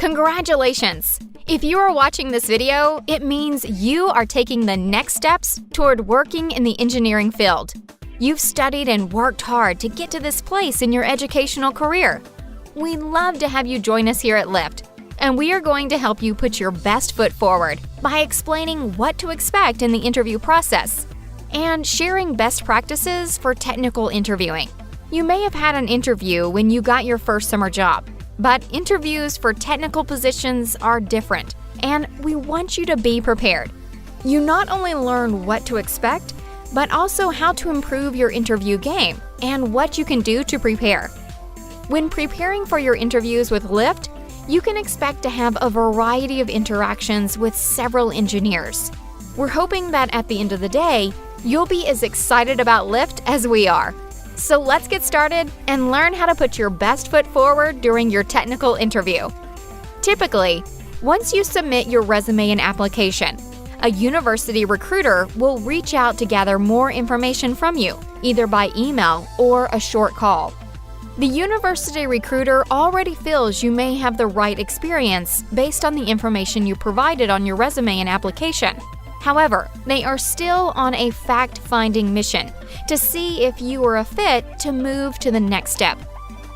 Congratulations! If you are watching this video, it means you are taking the next steps toward working in the engineering field. You've studied and worked hard to get to this place in your educational career. We'd love to have you join us here at Lyft, and we are going to help you put your best foot forward by explaining what to expect in the interview process and sharing best practices for technical interviewing. You may have had an interview when you got your first summer job, but interviews for technical positions are different, and we want you to be prepared. You not only learn what to expect, but also how to improve your interview game and what you can do to prepare. When preparing for your interviews with Lyft, you can expect to have a variety of interactions with several engineers. We're hoping that at the end of the day, you'll be as excited about Lyft as we are. So let's get started and learn how to put your best foot forward during your technical interview. Typically, once you submit your resume and application, a university recruiter will reach out to gather more information from you, either by email or a short call. The university recruiter already feels you may have the right experience based on the information you provided on your resume and application. However, they are still on a fact-finding mission to see if you are a fit to move to the next step.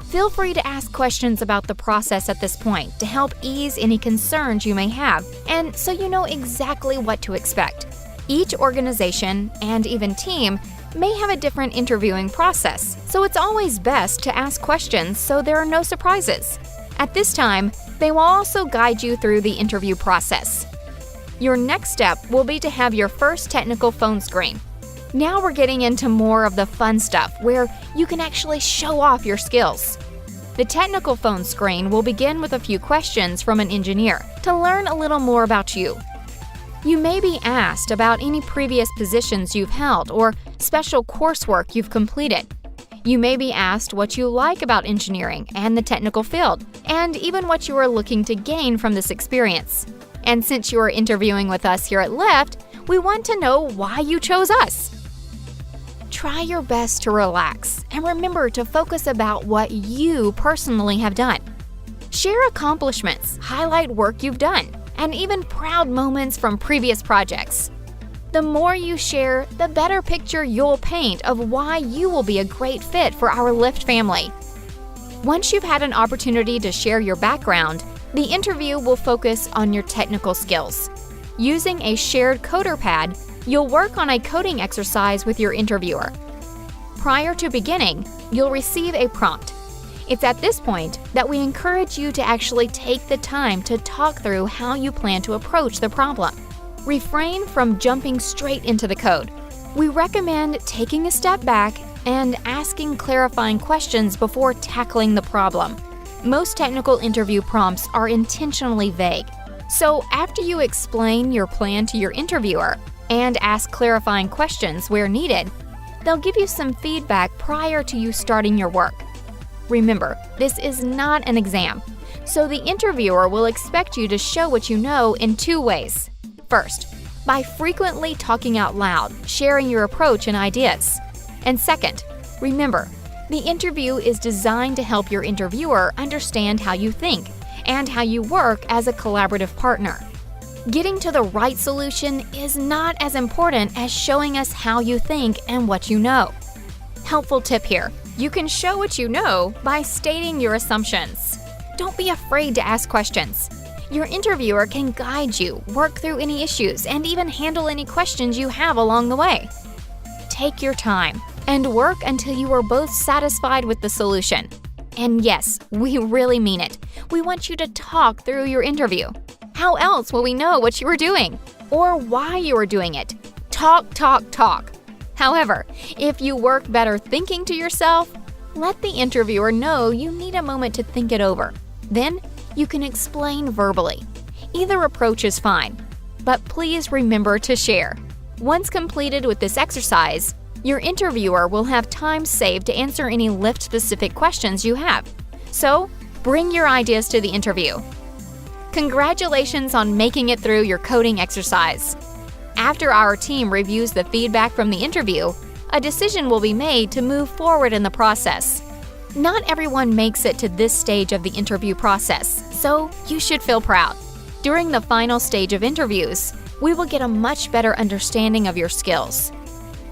Feel free to ask questions about the process at this point to help ease any concerns you may have, and so you know exactly what to expect. Each organization and even team may have a different interviewing process, so it's always best to ask questions so there are no surprises. At this time, they will also guide you through the interview process. Your next step will be to have your first technical phone screen. Now we're getting into more of the fun stuff where you can actually show off your skills. The technical phone screen will begin with a few questions from an engineer to learn a little more about you. You may be asked about any previous positions you've held or special coursework you've completed. You may be asked what you like about engineering and the technical field, and even what you are looking to gain from this experience. And since you are interviewing with us here at Lyft, we want to know why you chose us. Try your best to relax and remember to focus about what you personally have done. Share accomplishments, highlight work you've done, and even proud moments from previous projects. The more you share, the better picture you'll paint of why you will be a great fit for our Lyft family. Once you've had an opportunity to share your background, the interview will focus on your technical skills. Using a shared coder pad, you'll work on a coding exercise with your interviewer. Prior to beginning, you'll receive a prompt. It's at this point that we encourage you to actually take the time to talk through how you plan to approach the problem. Refrain from jumping straight into the code. We recommend taking a step back and asking clarifying questions before tackling the problem. Most technical interview prompts are intentionally vague. So after you explain your plan to your interviewer and ask clarifying questions where needed, they'll give you some feedback prior to you starting your work. Remember, this is not an exam, so the interviewer will expect you to show what you know in two ways. First, by frequently talking out loud, sharing your approach and ideas. And second, remember, the interview is designed to help your interviewer understand how you think and how you work as a collaborative partner. Getting to the right solution is not as important as showing us how you think and what you know. Helpful tip here: you can show what you know by stating your assumptions. Don't be afraid to ask questions. Your interviewer can guide you, work through any issues, and even handle any questions you have along the way. Take your time and work until you are both satisfied with the solution. And yes, we really mean it. We want you to talk through your interview. How else will we know what you are doing or why you are doing it? Talk, talk, talk. However, if you work better thinking to yourself, let the interviewer know you need a moment to think it over. Then you can explain verbally. Either approach is fine, but please remember to share. Once completed with this exercise, your interviewer will have time saved to answer any Lyft-specific questions you have. So, bring your ideas to the interview. Congratulations on making it through your coding exercise. After our team reviews the feedback from the interview, a decision will be made to move forward in the process. Not everyone makes it to this stage of the interview process, so you should feel proud. During the final stage of interviews, we will get a much better understanding of your skills.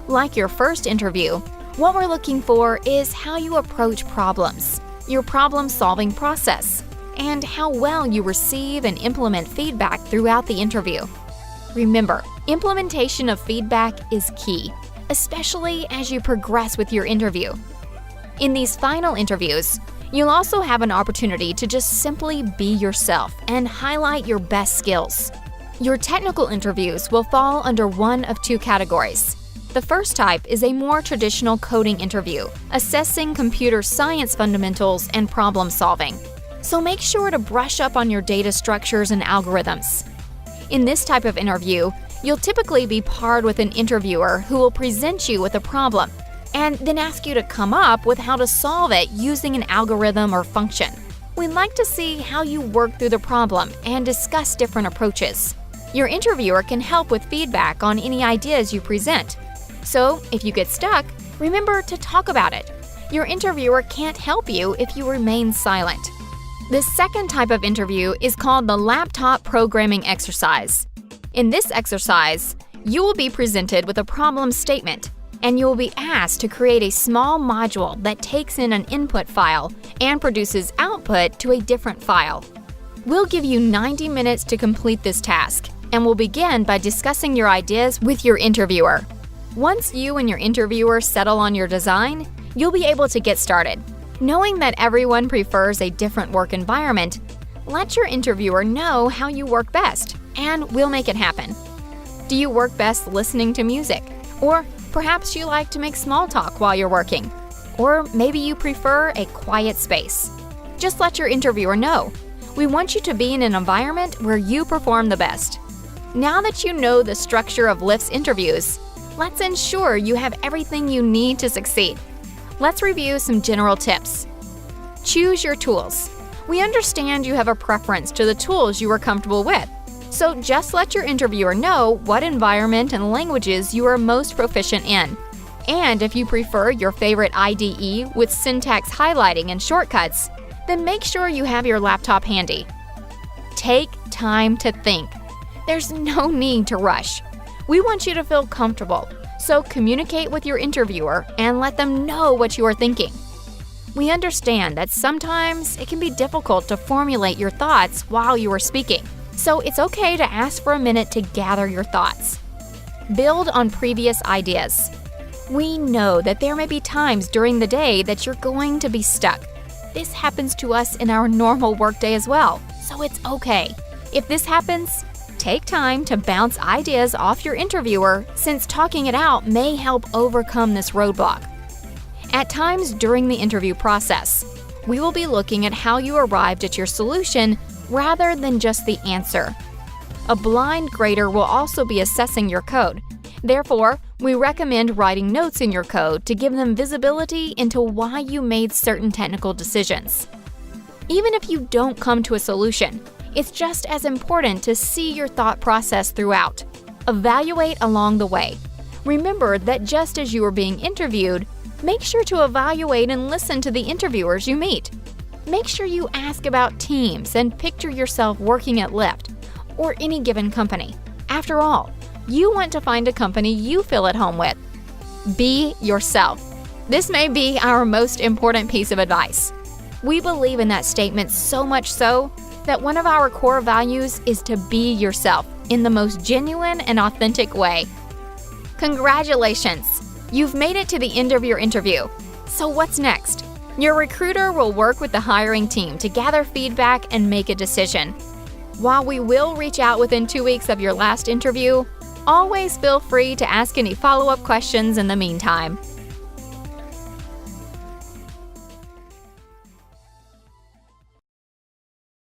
Like your first interview, what we're looking for is how you approach problems, your problem-solving process, and how well you receive and implement feedback throughout the interview. Remember, implementation of feedback is key, especially as you progress with your interview. In these final interviews, you'll also have an opportunity to just simply be yourself and highlight your best skills. Your technical interviews will fall under one of two categories. The first type is a more traditional coding interview, assessing computer science fundamentals and problem solving. So make sure to brush up on your data structures and algorithms. In this type of interview, you'll typically be paired with an interviewer who will present you with a problem and then ask you to come up with how to solve it using an algorithm or function. We'd like to see how you work through the problem and discuss different approaches. Your interviewer can help with feedback on any ideas you present. So, if you get stuck, remember to talk about it. Your interviewer can't help you if you remain silent. The second type of interview is called the laptop programming exercise. In this exercise, you will be presented with a problem statement, and you will be asked to create a small module that takes in an input file and produces output to a different file. We'll give you 90 minutes to complete this task, and we'll begin by discussing your ideas with your interviewer. Once you and your interviewer settle on your design, you'll be able to get started. Knowing that everyone prefers a different work environment, let your interviewer know how you work best, and we'll make it happen. Do you work best listening to music? Or perhaps you like to make small talk while you're working? Or maybe you prefer a quiet space? Just let your interviewer know. We want you to be in an environment where you perform the best. Now that you know the structure of Lyft's interviews, let's ensure you have everything you need to succeed. Let's review some general tips. Choose your tools. We understand you have a preference to the tools you are comfortable with, so just let your interviewer know what environment and languages you are most proficient in. And if you prefer your favorite IDE with syntax highlighting and shortcuts, then make sure you have your laptop handy. Take time to think. There's no need to rush. We want you to feel comfortable, so communicate with your interviewer and let them know what you are thinking. We understand that sometimes it can be difficult to formulate your thoughts while you are speaking, so it's okay to ask for a minute to gather your thoughts. Build on previous ideas. We know that there may be times during the day that you're going to be stuck. This happens to us in our normal workday as well, so it's okay. If this happens, take time to bounce ideas off your interviewer, since talking it out may help overcome this roadblock. At times during the interview process, we will be looking at how you arrived at your solution rather than just the answer. A blind grader will also be assessing your code. Therefore, we recommend writing notes in your code to give them visibility into why you made certain technical decisions. Even if you don't come to a solution, it's just as important to see your thought process throughout. Evaluate along the way. Remember that just as you are being interviewed, make sure to evaluate and listen to the interviewers you meet. Make sure you ask about teams and picture yourself working at Lyft or any given company. After all, you want to find a company you feel at home with. Be yourself. This may be our most important piece of advice. We believe in that statement so much so that one of our core values is to be yourself in the most genuine and authentic way. Congratulations! You've made it to the end of your interview. So what's next? Your recruiter will work with the hiring team to gather feedback and make a decision. While we will reach out within 2 weeks of your last interview, always feel free to ask any follow-up questions in the meantime.